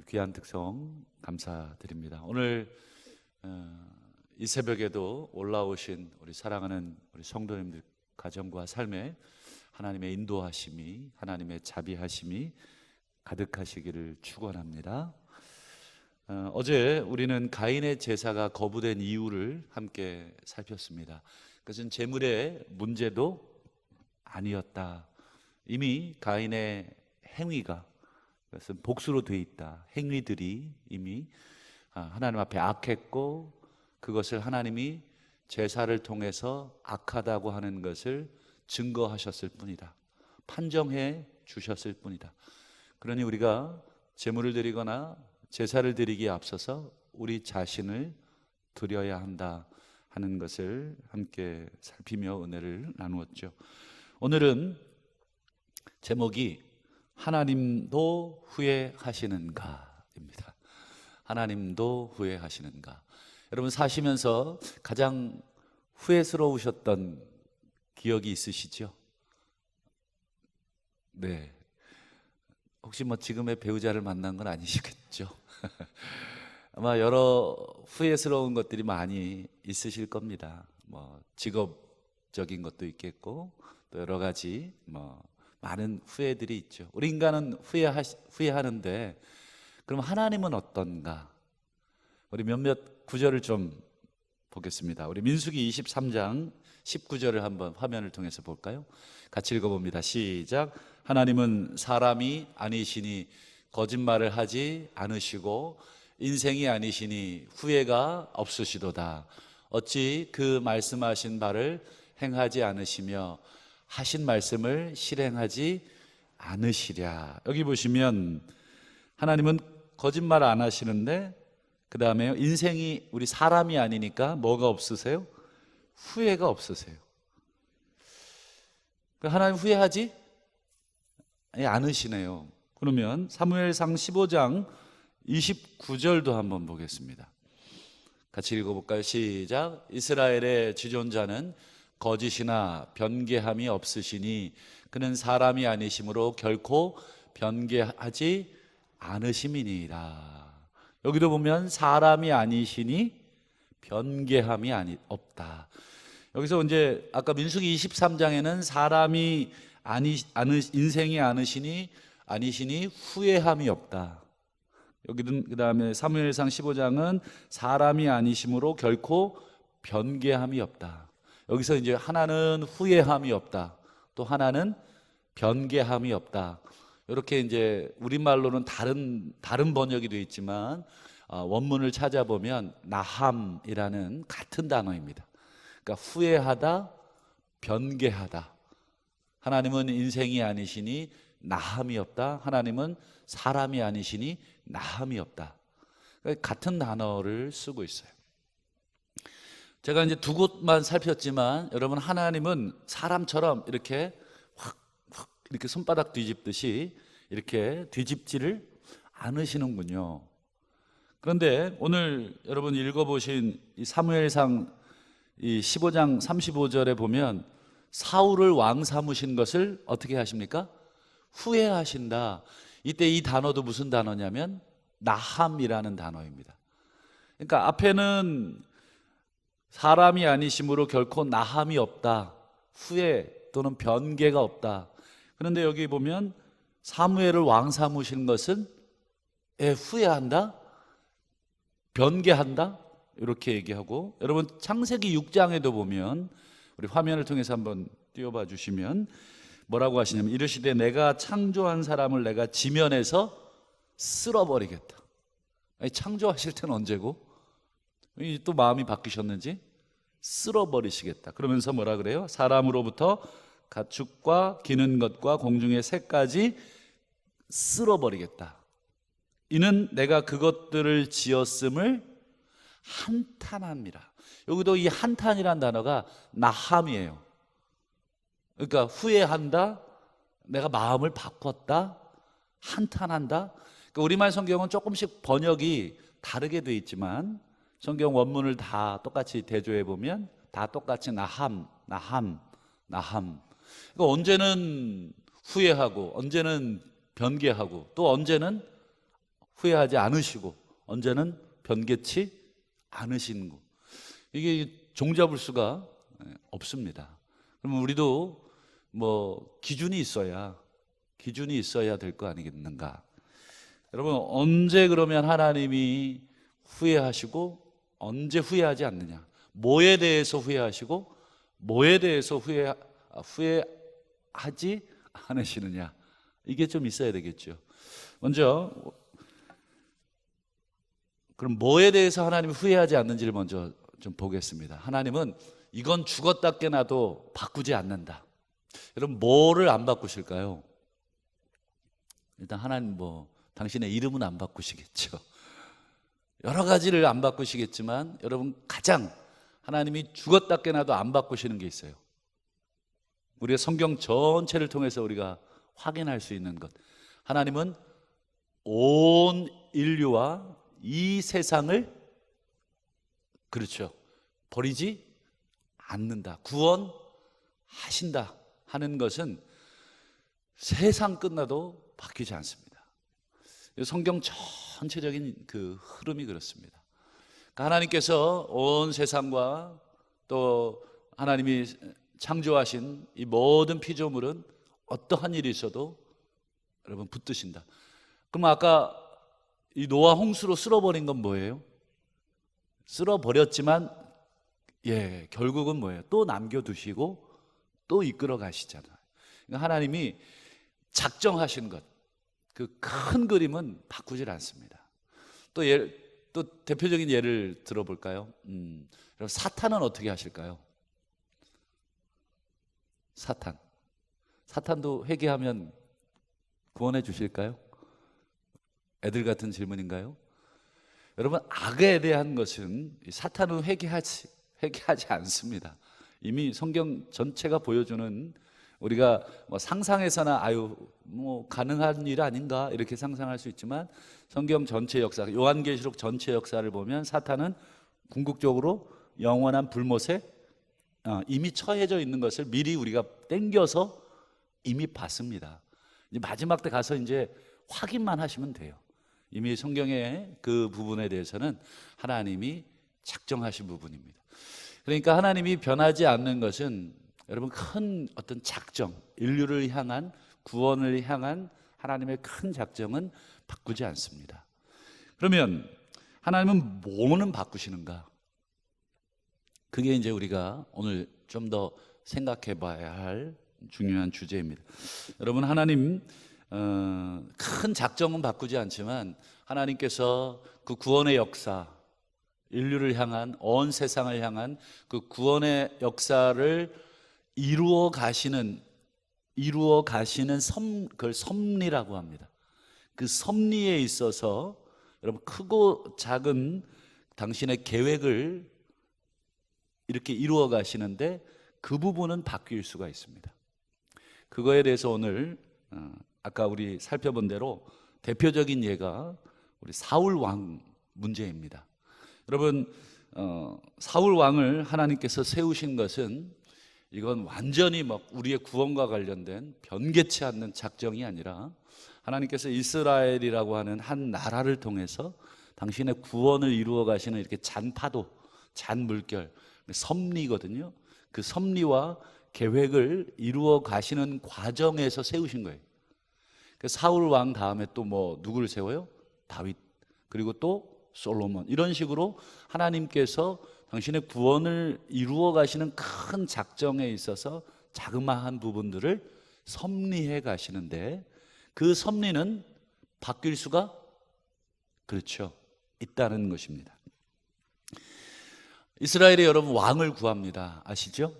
귀한 특성 감사드립니다. 오늘 이 새벽에도 올라오신 우리 사랑하는 우리 성도님들 가정과 삶에 하나님의 인도하심이, 하나님의 자비하심이 가득하시기를 축원합니다. 어제 우리는 가인의 제사가 거부된 이유를 함께 살폈습니다. 그것은 재물의 문제도 아니었다. 이미 가인의 행위가, 그것은 복수로 돼 있다. 행위들이 이미 하나님 앞에 악했고, 그것을 하나님이 제사를 통해서 악하다고 하는 것을 증거하셨을 뿐이다. 판정해 주셨을 뿐이다. 그러니 우리가 제물을 드리거나 제사를 드리기에 앞서서 우리 자신을 드려야 한다 하는 것을 함께 살피며 은혜를 나누었죠. 오늘은 제목이 하나님도 후회하시는가입니다. 하나님도 후회하시는가. 여러분 사시면서 가장 후회스러우셨던 기억이 있으시죠? 네. 혹시 지금의 배우자를 만난 건 아니시겠죠? 아마 여러 후회스러운 것들이 많이 있으실 겁니다. 직업적인 것도 있겠고, 또 여러 가지 많은 후회들이 있죠. 우리 인간은 후회하는데, 그럼 하나님은 어떤가? 우리 몇몇 구절을 좀 보겠습니다. 우리 민수기 23장 19절을 한번 화면을 통해서 볼까요? 같이 읽어봅니다. 시작. 하나님은 사람이 아니시니 거짓말을 하지 않으시고 인생이 아니시니 후회가 없으시도다. 어찌 그 말씀하신 바를 행하지 않으시며 하신 말씀을 실행하지 않으시랴. 여기 보시면 하나님은 거짓말 안 하시는데, 그 다음에 인생이, 우리 사람이 아니니까 뭐가 없으세요? 후회가 없으세요. 하나님 후회하지 않으시네요. 그러면 사무엘상 15장 29절도 한번 보겠습니다. 같이 읽어볼까요? 시작. 이스라엘의 지존자는 거짓이나 변개함이 없으시니 그는 사람이 아니심으로 결코 변개하지 않으심이니이다. 여기도 보면 사람이 아니시니 변개함이 없다. 여기서 이제 아까 민수기 23장에는 사람이 인생이 아니시니 후회함이 없다. 여기는 그 다음에 사무엘상 15장은 사람이 아니심으로 결코 변개함이 없다. 여기서 이제 하나는 후회함이 없다, 또 하나는 변개함이 없다. 이렇게 이제 우리말로는 다른 번역이 되어 있지만 원문을 찾아보면 나함이라는 같은 단어입니다. 그러니까 후회하다, 변개하다. 하나님은 인생이 아니시니 나함이 없다. 하나님은 사람이 아니시니 나함이 없다. 그러니까 같은 단어를 쓰고 있어요. 제가 이제 두 곳만 살폈지만, 여러분 하나님은 사람처럼 이렇게 이렇게 손바닥 뒤집듯이 이렇게 뒤집지를 않으시는군요. 그런데 오늘 여러분 읽어보신 이 사무엘상 이 15장 35절에 보면 사울을 왕 삼으신 것을 어떻게 하십니까? 후회하신다. 이때 이 단어도 무슨 단어냐면 나함이라는 단어입니다. 그러니까 앞에는 사람이 아니심으로 결코 나함이 없다, 후회 또는 변개가 없다. 그런데 여기 보면 사무엘을 왕 삼으신 것은 후회한다, 변개한다, 이렇게 얘기하고, 여러분 창세기 6장에도 보면, 우리 화면을 통해서 한번 띄워봐 주시면 뭐라고 하시냐면, 이르시되 내가 창조한 사람을 내가 지면에서 쓸어버리겠다. 아니, 창조하실 때는 언제고 또 마음이 바뀌셨는지 쓸어버리시겠다. 그러면서 뭐라 그래요? 사람으로부터 가축과 기는 것과 공중의 새까지 쓸어버리겠다. 이는 내가 그것들을 지었음을 한탄합니다. 여기도 이 한탄이란 단어가 나함이에요. 그러니까 후회한다, 내가 마음을 바꿨다, 한탄한다. 그러니까 우리말 성경은 조금씩 번역이 다르게 돼 있지만 성경 원문을 다 똑같이 대조해 보면 다 똑같이 나함. 그러니까 언제는 후회하고, 언제는 변개하고, 또 언제는 후회하지 않으시고 언제는 변개치 않으신 거. 이게 종잡을 수가 없습니다. 그러면 우리도 뭐 기준이 있어야 될 거 아니겠는가? 여러분, 언제 그러면 하나님이 후회하시고 언제 후회하지 않느냐? 뭐에 대해서 후회하시고 뭐에 대해서 후회하지 않으시느냐? 이게 좀 있어야 되겠죠. 먼저 그럼 뭐에 대해서 하나님이 후회하지 않는지를 먼저 좀 보겠습니다. 하나님은 이건 죽었다 깨나도 바꾸지 않는다. 여러분, 뭐를 안 바꾸실까요? 일단 하나님 당신의 이름은 안 바꾸시겠죠. 여러 가지를 안 바꾸시겠지만 여러분, 가장 하나님이 죽었다 깨나도 안 바꾸시는 게 있어요. 우리가 성경 전체를 통해서 우리가 확인할 수 있는 것, 하나님은 온 인류와 이 세상을 그렇죠, 버리지 않는다, 구원하신다 하는 것은 세상 끝나도 바뀌지 않습니다. 성경 전체적인 그 흐름이 그렇습니다. 하나님께서 온 세상과 또 하나님이 창조하신 이 모든 피조물은 어떠한 일이 있어도 여러분 붙드신다. 그럼 아까 이 노아 홍수로 쓸어버린 건 뭐예요? 쓸어버렸지만 결국은 뭐예요? 또 남겨두시고 또 이끌어 가시잖아요. 그러니까 하나님이 작정하신 것, 그 큰 그림은 바꾸질 않습니다. 또 대표적인 예를 들어볼까요? 여러분, 사탄은 어떻게 하실까요? 사탄도 회개하면 구원해 주실까요? 애들 같은 질문인가요? 여러분, 악에 대한 것은 사탄은 회개하지 않습니다. 이미 성경 전체가 보여주는, 우리가 상상해서나 가능한 일 아닌가 이렇게 상상할 수 있지만 성경 전체 역사, 요한계시록 전체 역사를 보면 사탄은 궁극적으로 영원한 불못에 이미 처해져 있는 것을 미리 우리가 땡겨서 이미 봤습니다. 이제 마지막 때 가서 이제 확인만 하시면 돼요. 이미 성경의 그 부분에 대해서는 하나님이 작정하신 부분입니다. 그러니까 하나님이 변하지 않는 것은 여러분, 큰 어떤 작정, 인류를 향한, 구원을 향한 하나님의 큰 작정은 바꾸지 않습니다. 그러면 하나님은 뭐는 바꾸시는가? 그게 이제 우리가 오늘 좀 더 생각해 봐야 할 중요한 주제입니다. 여러분, 하나님 큰 작정은 바꾸지 않지만 하나님께서 그 구원의 역사, 인류를 향한, 온 세상을 향한 그 구원의 역사를 이루어 가시는 그걸 섭리라고 합니다. 그 섭리에 있어서 여러분, 크고 작은 당신의 계획을 이렇게 이루어 가시는데 그 부분은 바뀔 수가 있습니다. 그거에 대해서 오늘 아까 우리 살펴본 대로 대표적인 예가 우리 사울 왕 문제입니다. 여러분, 사울 왕을 하나님께서 세우신 것은 이건 완전히 우리의 구원과 관련된 변개치 않는 작정이 아니라 하나님께서 이스라엘이라고 하는 한 나라를 통해서 당신의 구원을 이루어 가시는 이렇게 잔파도, 잔물결, 섭리거든요. 그 섭리와 계획을 이루어 가시는 과정에서 세우신 거예요. 사울 왕 다음에 또 누구를 세워요? 다윗, 그리고 또 솔로몬. 이런 식으로 하나님께서 당신의 구원을 이루어 가시는 큰 작정에 있어서 자그마한 부분들을 섭리해 가시는데 그 섭리는 바뀔 수가 그렇죠, 있다는 것입니다. 이스라엘이 여러분 왕을 구합니다. 아시죠?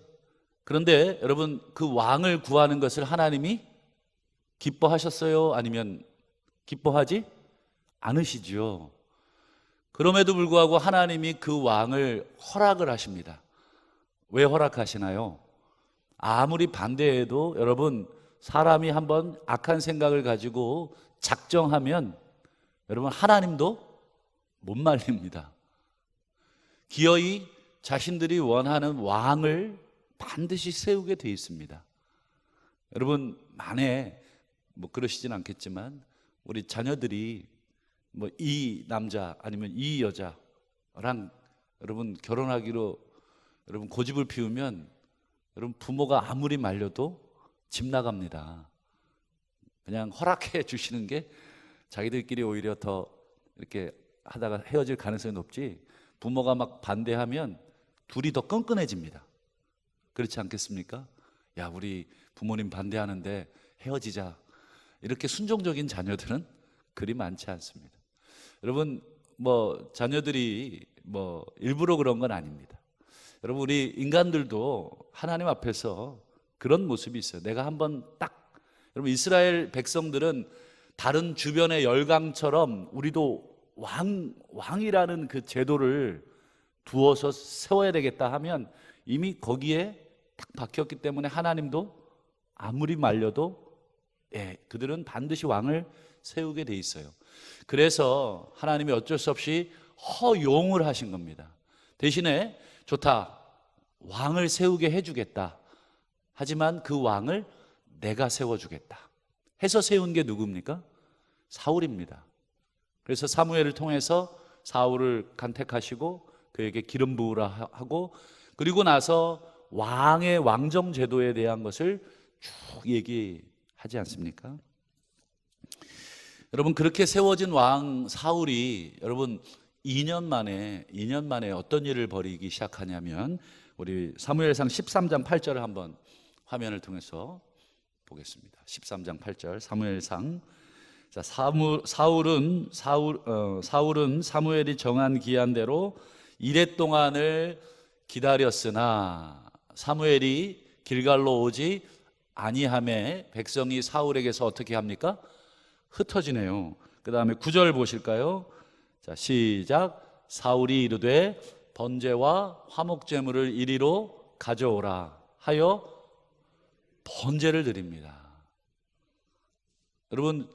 그런데 여러분, 그 왕을 구하는 것을 하나님이 기뻐하셨어요? 아니면 기뻐하지 않으시죠? 그럼에도 불구하고 하나님이 그 왕을 허락을 하십니다. 왜 허락하시나요? 아무리 반대해도 여러분, 사람이 한번 악한 생각을 가지고 작정하면 여러분, 하나님도 못 말립니다. 기어이 자신들이 원하는 왕을 반드시 세우게 돼 있습니다. 여러분, 만에 그러시진 않겠지만 우리 자녀들이 뭐 이 남자 아니면 이 여자랑 여러분 결혼하기로 여러분 고집을 피우면 여러분 부모가 아무리 말려도 집 나갑니다. 그냥 허락해 주시는 게 자기들끼리 오히려 더 이렇게 하다가 헤어질 가능성이 높지, 부모가 막 반대하면 둘이 더 끈끈해집니다. 그렇지 않겠습니까? 야, 우리 부모님 반대하는데 헤어지자. 이렇게 순종적인 자녀들은 그리 많지 않습니다. 여러분, 뭐 자녀들이 뭐 일부러 그런 건 아닙니다. 여러분, 우리 인간들도 하나님 앞에서 그런 모습이 있어요. 내가 한번 딱, 여러분 이스라엘 백성들은 다른 주변의 열강처럼 우리도 왕이라는 그 제도를 두어서 세워야 되겠다 하면 이미 거기에 딱 박혔기 때문에 하나님도 아무리 말려도 그들은 반드시 왕을 세우게 돼 있어요. 그래서 하나님이 어쩔 수 없이 허용을 하신 겁니다. 대신에 좋다, 왕을 세우게 해주겠다. 하지만 그 왕을 내가 세워주겠다 해서 세운 게 누굽니까? 사울입니다. 그래서 사무엘을 통해서 사울을 간택하시고 그에게 기름 부으라 하고, 그리고 나서 왕의 왕정 제도에 대한 것을 쭉 얘기하지 않습니까? 여러분, 그렇게 세워진 왕 사울이 여러분 2년 만에 어떤 일을 벌이기 시작하냐면, 우리 사무엘상 13장 8절을 한번 화면을 통해서 보겠습니다. 13장 8절 사무엘상. 자, 사울은 사무엘이 정한 기한대로 이레 동안을 기다렸으나 사무엘이 길갈로 오지 아니하매 백성이 사울에게서 어떻게 합니까? 흩어지네요. 그 다음에 9절 보실까요? 자, 시작. 사울이 이르되 번제와 화목제물을 이리로 가져오라 하여 번제를 드립니다. 여러분,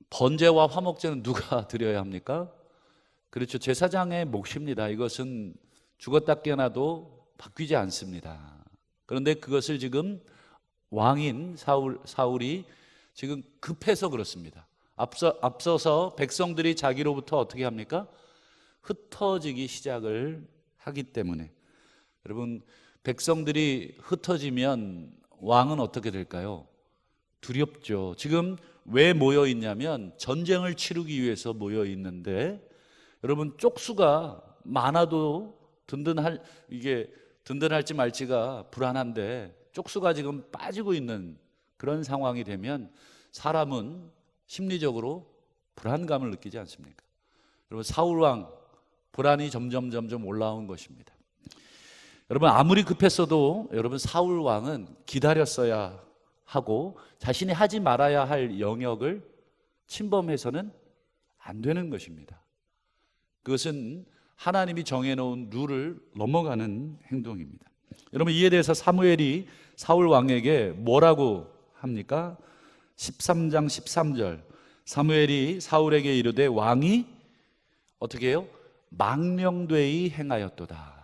번제와 화목제는 누가 드려야 합니까? 그렇죠, 제사장의 몫입니다. 이것은 죽었다 깨어나도 바뀌지 않습니다. 그런데 그것을 지금 왕인 사울이 지금 급해서 그렇습니다. 앞서서 백성들이 자기로부터 어떻게 합니까? 흩어지기 시작을 하기 때문에. 여러분, 백성들이 흩어지면 왕은 어떻게 될까요? 두렵죠. 지금 왜 모여 있냐면 전쟁을 치르기 위해서 모여 있는데, 여러분 쪽수가 많아도 든든할지 말지가 불안한데 쪽수가 지금 빠지고 있는 그런 상황이 되면 사람은 심리적으로 불안감을 느끼지 않습니까? 여러분, 사울 왕 불안이 점점 올라온 것입니다. 여러분, 아무리 급했어도 여러분 사울 왕은 기다렸어야 하고 자신이 하지 말아야 할 영역을 침범해서는 안 되는 것입니다. 그것은 하나님이 정해놓은 룰을 넘어가는 행동입니다. 여러분, 이에 대해서 사무엘이 사울 왕에게 뭐라고 합니까? 13장 13절 사무엘이 사울에게 이르되 왕이 어떻게 해요? 망령되이 행하였도다.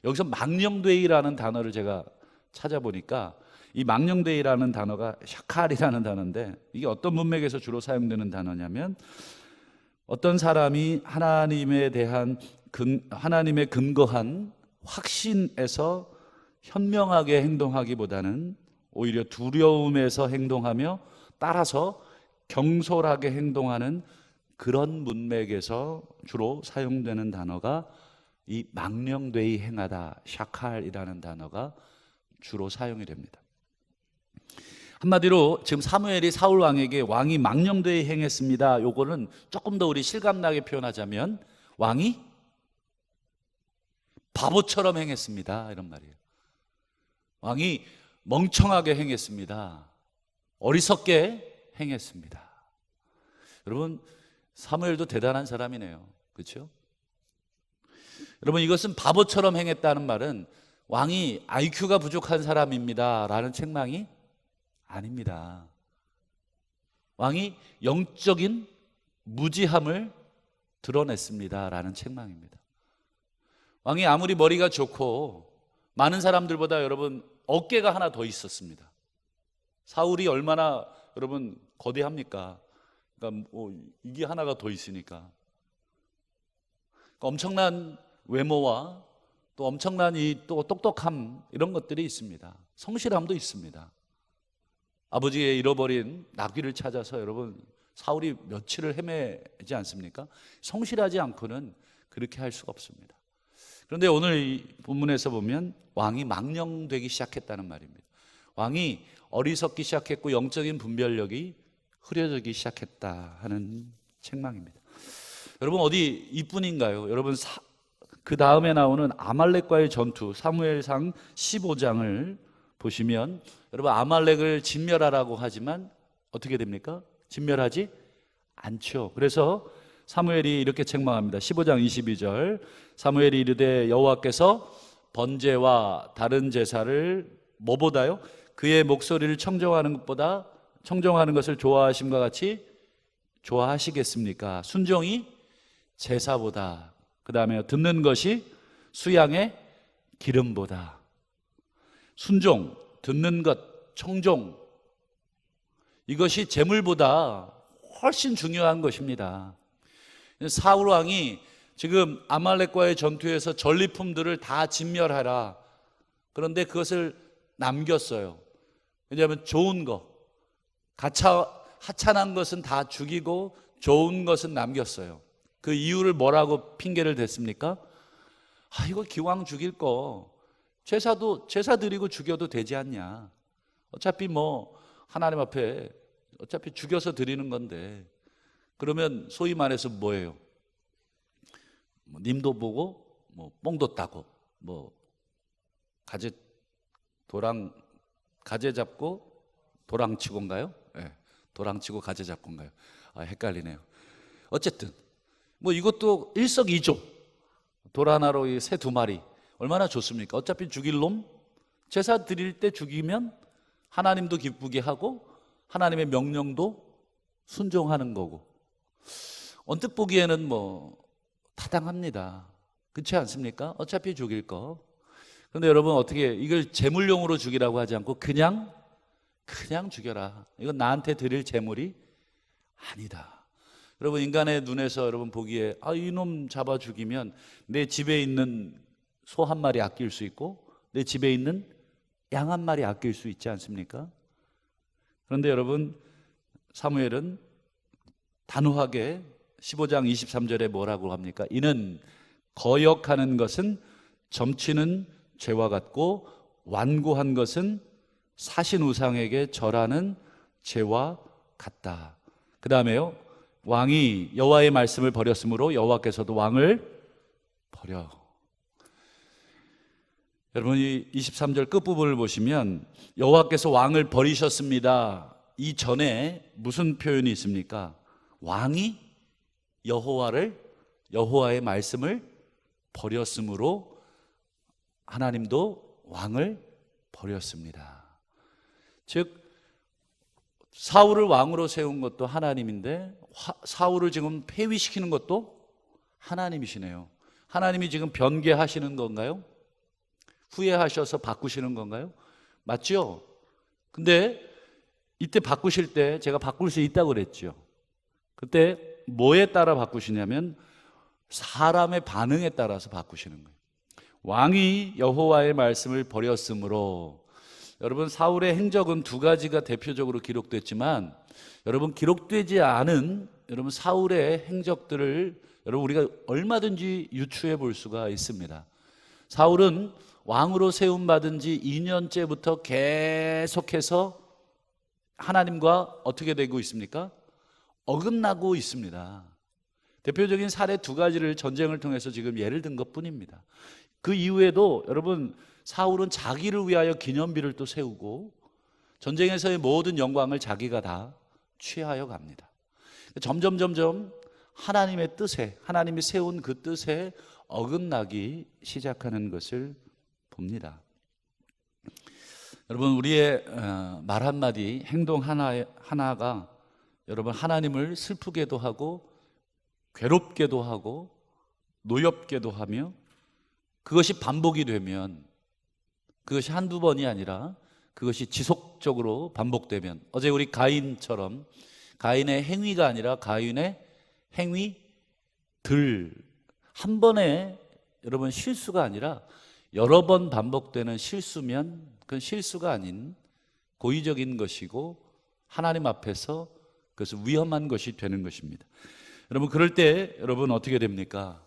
여기서 망령되이라는 단어를 제가 찾아보니까 이 망령되이라는 단어가 샤칼이라는 단어인데, 이게 어떤 문맥에서 주로 사용되는 단어냐면, 어떤 사람이 하나님에 대한 하나님의 근거한 확신에서 현명하게 행동하기보다는 오히려 두려움에서 행동하며 따라서 경솔하게 행동하는 그런 문맥에서 주로 사용되는 단어가 이 망령되이 행하다, 샤칼이라는 단어가 주로 사용이 됩니다. 한마디로 지금 사무엘이 사울 왕에게 왕이 망령되이 행했습니다, 요거는 조금 더 우리 실감나게 표현하자면 왕이 바보처럼 행했습니다, 이런 말이에요. 왕이 멍청하게 행했습니다, 어리석게 행했습니다. 여러분, 사무엘도 대단한 사람이네요. 그렇죠? 여러분, 이것은 바보처럼 행했다는 말은 왕이 IQ가 부족한 사람입니다 라는 책망이 아닙니다. 왕이 영적인 무지함을 드러냈습니다 라는 책망입니다. 왕이 아무리 머리가 좋고 많은 사람들보다 여러분 어깨가 하나 더 있었습니다. 사울이 얼마나 여러분 거대합니까? 그러니까 이게 하나가 더 있으니까. 그러니까 엄청난 외모와 또 엄청난 이 또 똑똑함, 이런 것들이 있습니다. 성실함도 있습니다. 아버지의 잃어버린 나귀를 찾아서 여러분 사울이 며칠을 헤매지 않습니까? 성실하지 않고는 그렇게 할 수가 없습니다. 그런데 오늘 이 본문에서 보면 왕이 망령되기 시작했다는 말입니다. 왕이 어리석기 시작했고 영적인 분별력이 흐려지기 시작했다 하는 책망입니다. 여러분 어디 이뿐인가요? 여러분 그 다음에 나오는 아말렉과의 전투, 사무엘상 15장을 보시면 여러분 아말렉을 진멸하라고 하지만 어떻게 됩니까? 진멸하지 않죠. 그래서 사무엘이 이렇게 책망합니다. 15장 22절, 사무엘이 이르되 여호와께서 번제와 다른 제사를 뭐보다요? 그의 목소리를 청정하는 것을 좋아하심과 같이 좋아하시겠습니까? 순종이 제사보다, 그 다음에 듣는 것이 수양의 기름보다. 순종, 듣는 것, 청종, 이것이 재물보다 훨씬 중요한 것입니다. 사울 왕이 지금 아말렉과의 전투에서 전리품들을 다 진멸하라. 그런데 그것을 남겼어요. 왜냐하면 좋은 거, 하찮은 것은 다 죽이고 좋은 것은 남겼어요. 그 이유를 뭐라고 핑계를 댔습니까? 이거 기왕 죽일 거 제사 드리고 죽여도 되지 않냐. 어차피 하나님 앞에 어차피 죽여서 드리는 건데. 그러면 소위 말해서 뭐예요? 님도 보고 뽕도 따고 가재 잡고 도랑 치고인가요? 네, 도랑 치고 가재 잡고인가요? 헷갈리네요. 어쨌든 이것도 일석이조. 돌 하나로 이 새 2마리 얼마나 좋습니까? 어차피 죽일 놈 제사 드릴 때 죽이면 하나님도 기쁘게 하고 하나님의 명령도 순종하는 거고. 언뜻 보기에는 타당합니다. 그렇지 않습니까? 어차피 죽일 거. 그런데 여러분 어떻게 이걸 제물용으로 죽이라고 하지 않고 그냥 죽여라. 이건 나한테 드릴 제물이 아니다. 여러분 인간의 눈에서 여러분 보기에 이놈 잡아 죽이면 내 집에 있는 소 1마리 아낄 수 있고 내 집에 있는 양 1마리 아낄 수 있지 않습니까? 그런데 여러분 사무엘은 단호하게 15장 23절에 뭐라고 합니까? 이는 거역하는 것은 점치는 죄와 같고 완고한 것은 사신 우상에게 절하는 죄와 같다. 그 다음에요, 왕이 여호와의 말씀을 버렸으므로 여호와께서도 왕을 버려. 여러분 이 23절 끝부분을 보시면 여호와께서 왕을 버리셨습니다. 이 전에 무슨 표현이 있습니까? 왕이 여호와의 말씀을 버렸으므로 하나님도 왕을 버렸습니다. 즉 사울을 왕으로 세운 것도 하나님인데 사울을 지금 폐위시키는 것도 하나님이시네요. 하나님이 지금 변개하시는 건가요? 후회하셔서 바꾸시는 건가요? 맞죠? 근데 이때 바꾸실 때 제가 바꿀 수 있다고 그랬죠. 그때 뭐에 따라 바꾸시냐면 사람의 반응에 따라서 바꾸시는 거예요. 왕이 여호와의 말씀을 버렸으므로. 여러분 사울의 행적은 2가지가 대표적으로 기록됐지만 여러분 기록되지 않은 여러분 사울의 행적들을 여러분 우리가 얼마든지 유추해 볼 수가 있습니다. 사울은 왕으로 세움받은 지 2년째부터 계속해서 하나님과 어떻게 되고 있습니까? 어긋나고 있습니다. 대표적인 사례 2가지를 전쟁을 통해서 지금 예를 든 것뿐입니다. 그 이후에도 여러분 사울은 자기를 위하여 기념비를 또 세우고 전쟁에서의 모든 영광을 자기가 다 취하여 갑니다. 점점 하나님의 뜻에, 하나님이 세운 그 뜻에 어긋나기 시작하는 것을 봅니다. 여러분 우리의 말 한마디, 행동 하나가 여러분 하나님을 슬프게도 하고 괴롭게도 하고 노엽게도 하며 그것이 반복이 되면, 그것이 한두 번이 아니라 그것이 지속적으로 반복되면, 어제 우리 가인처럼 가인의 행위가 아니라 가인의 행위들. 한 번에 여러분 실수가 아니라 여러 번 반복되는 실수면 그건 실수가 아닌 고의적인 것이고 하나님 앞에서 그것은 위험한 것이 되는 것입니다. 여러분 그럴 때 여러분 어떻게 됩니까?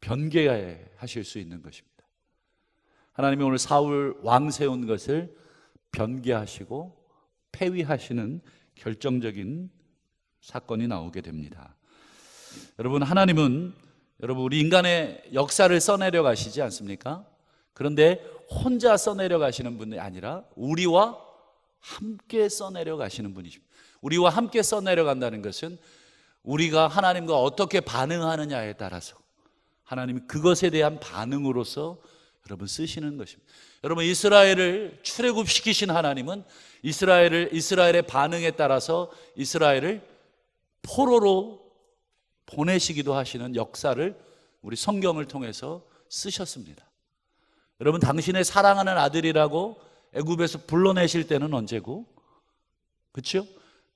변개하실 수 있는 것입니다. 하나님이 오늘 사울 왕 세운 것을 변개하시고 폐위하시는 결정적인 사건이 나오게 됩니다. 여러분 하나님은 여러분 우리 인간의 역사를 써내려 가시지 않습니까? 그런데 혼자 써내려 가시는 분이 아니라 우리와 함께 써내려 가시는 분이십니다. 우리와 함께 써내려 간다는 것은 우리가 하나님과 어떻게 반응하느냐에 따라서 하나님이 그것에 대한 반응으로서 여러분 쓰시는 것입니다. 여러분 이스라엘을 출애굽시키신 하나님은 이스라엘의 반응에 따라서 이스라엘을 포로로 보내시기도 하시는 역사를 우리 성경을 통해서 쓰셨습니다. 여러분 당신의 사랑하는 아들이라고 애굽에서 불러내실 때는 언제고? 그렇죠?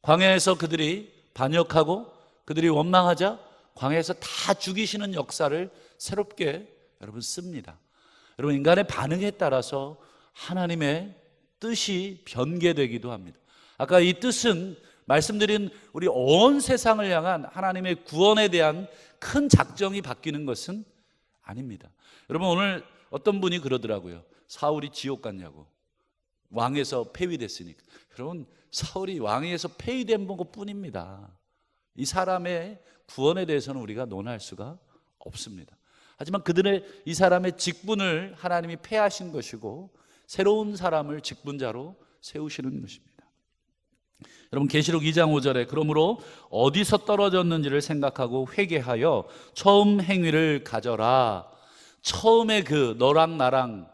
광야에서 그들이 반역하고 그들이 원망하자 광야에서 다 죽이시는 역사를 새롭게 여러분 씁니다. 여러분 인간의 반응에 따라서 하나님의 뜻이 변개되기도 합니다. 아까 이 뜻은 말씀드린 우리 온 세상을 향한 하나님의 구원에 대한 큰 작정이 바뀌는 것은 아닙니다. 여러분 오늘 어떤 분이 그러더라고요. 사울이 지옥 갔냐고. 왕에서 폐위됐으니까. 여러분 사울이 왕에서 폐위된 것뿐입니다. 이 사람의 구원에 대해서는 우리가 논할 수가 없습니다. 하지만 이 사람의 직분을 하나님이 폐하신 것이고 새로운 사람을 직분자로 세우시는 것입니다. 여러분 계시록 2장 5절에 그러므로 어디서 떨어졌는지를 생각하고 회개하여 처음 행위를 가져라. 처음에 그 너랑 나랑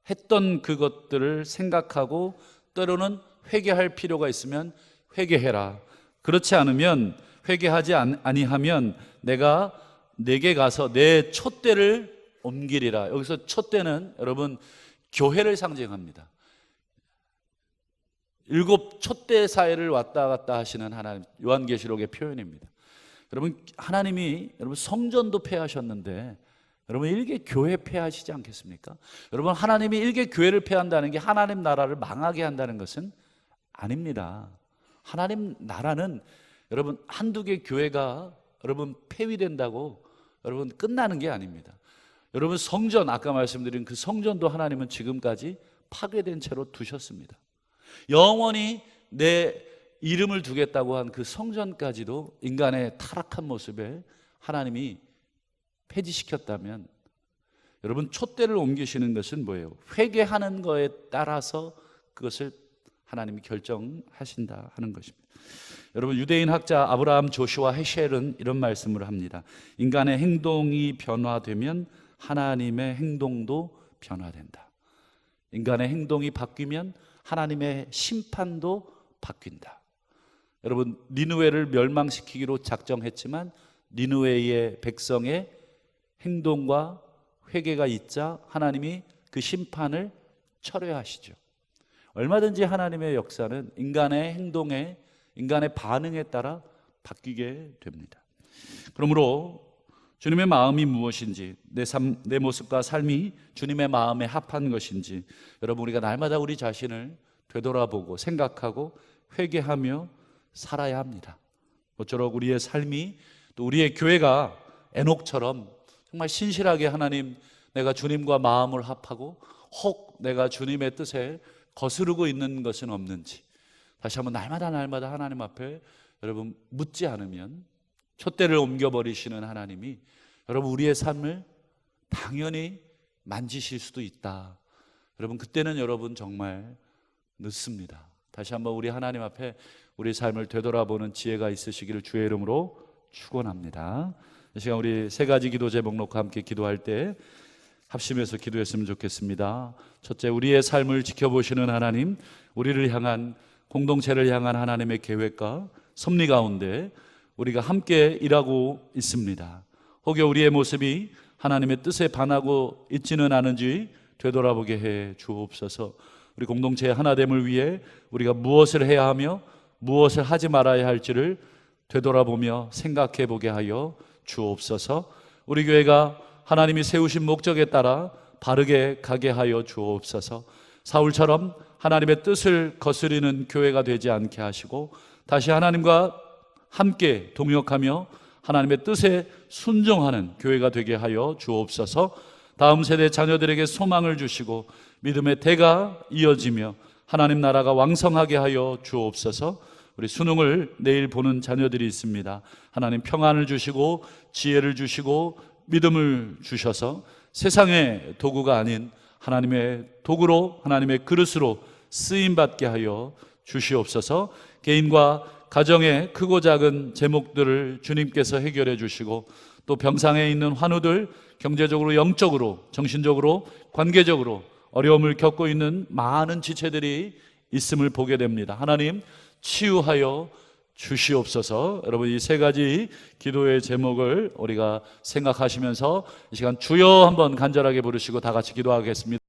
했던 그것들을 생각하고 때로는 회개할 필요가 있으면 회개해라. 그렇지 않으면 회개하지 아니하면 내가 내게 가서 내 촛대를 옮기리라. 여기서 촛대는 여러분 교회를 상징합니다. 7 촛대 사이를 왔다 갔다 하시는 하나님, 요한계시록의 표현입니다. 여러분 하나님이 여러분 성전도 폐하셨는데 여러분 일개 교회 폐하시지 않겠습니까? 여러분 하나님이 일개 교회를 폐한다는 게 하나님 나라를 망하게 한다는 것은 아닙니다. 하나님 나라는 여러분 한두 개 교회가 여러분 폐위된다고 여러분 끝나는 게 아닙니다. 여러분 성전, 아까 말씀드린 그 성전도 하나님은 지금까지 파괴된 채로 두셨습니다. 영원히 내 이름을 두겠다고 한 그 성전까지도 인간의 타락한 모습에 하나님이 폐지시켰다면 여러분 촛대를 옮기시는 것은 뭐예요? 회개하는 거에 따라서 그것을 하나님이 결정하신다 하는 것입니다. 여러분 유대인 학자 아브라함 조슈아 헤셸은 이런 말씀을 합니다. 인간의 행동이 변화되면 하나님의 행동도 변화된다. 인간의 행동이 바뀌면 하나님의 심판도 바뀐다. 여러분 니느웨를 멸망시키기로 작정했지만 니느웨의 백성의 행동과 회개가 있자 하나님이 그 심판을 철회하시죠. 얼마든지 하나님의 역사는 인간의 행동에 인간의 반응에 따라 바뀌게 됩니다. 그러므로 주님의 마음이 무엇인지 내 모습과 삶이 주님의 마음에 합한 것인지 여러분 우리가 날마다 우리 자신을 되돌아보고 생각하고 회개하며 살아야 합니다. 모쪼록 우리의 삶이 또 우리의 교회가 에녹처럼 정말 신실하게 하나님 내가 주님과 마음을 합하고 혹 내가 주님의 뜻에 거스르고 있는 것은 없는지 다시 한번 날마다 하나님 앞에 여러분 묻지 않으면 촛대를 옮겨버리시는 하나님이 여러분 우리의 삶을 당연히 만지실 수도 있다. 여러분 그때는 여러분 정말 늦습니다. 다시 한번 우리 하나님 앞에 우리 삶을 되돌아보는 지혜가 있으시기를 주의 이름으로 축원합니다. 이 시간 우리 세 가지 기도 제목 놓고 함께 기도할 때 합심해서 기도했으면 좋겠습니다. 첫째, 우리의 삶을 지켜보시는 하나님, 우리를 향한 공동체를 향한 하나님의 계획과 섭리 가운데 우리가 함께 일하고 있습니다. 혹여 우리의 모습이 하나님의 뜻에 반하고 있지는 않은지 되돌아보게 해 주옵소서. 우리 공동체의 하나됨을 위해 우리가 무엇을 해야 하며 무엇을 하지 말아야 할지를 되돌아보며 생각해 보게 하여 주옵소서. 우리 교회가 하나님이 세우신 목적에 따라 바르게 가게 하여 주옵소서. 사울처럼 하나님의 뜻을 거스리는 교회가 되지 않게 하시고 다시 하나님과 함께 동역하며 하나님의 뜻에 순종하는 교회가 되게 하여 주옵소서. 다음 세대 자녀들에게 소망을 주시고 믿음의 대가 이어지며 하나님 나라가 왕성하게 하여 주옵소서. 우리 수능을 내일 보는 자녀들이 있습니다. 하나님 평안을 주시고 지혜를 주시고 믿음을 주셔서 세상의 도구가 아닌 하나님의 도구로, 하나님의 그릇으로 쓰임받게 하여 주시옵소서. 개인과 가정의 크고 작은 제목들을 주님께서 해결해 주시고 또 병상에 있는 환우들, 경제적으로, 영적으로, 정신적으로, 관계적으로 어려움을 겪고 있는 많은 지체들이 있음을 보게 됩니다. 하나님 치유하여 주시옵소서. 여러분, 이 세 가지 기도의 제목을 우리가 생각하시면서 이 시간 주여 한번 간절하게 부르시고 다 같이 기도하겠습니다.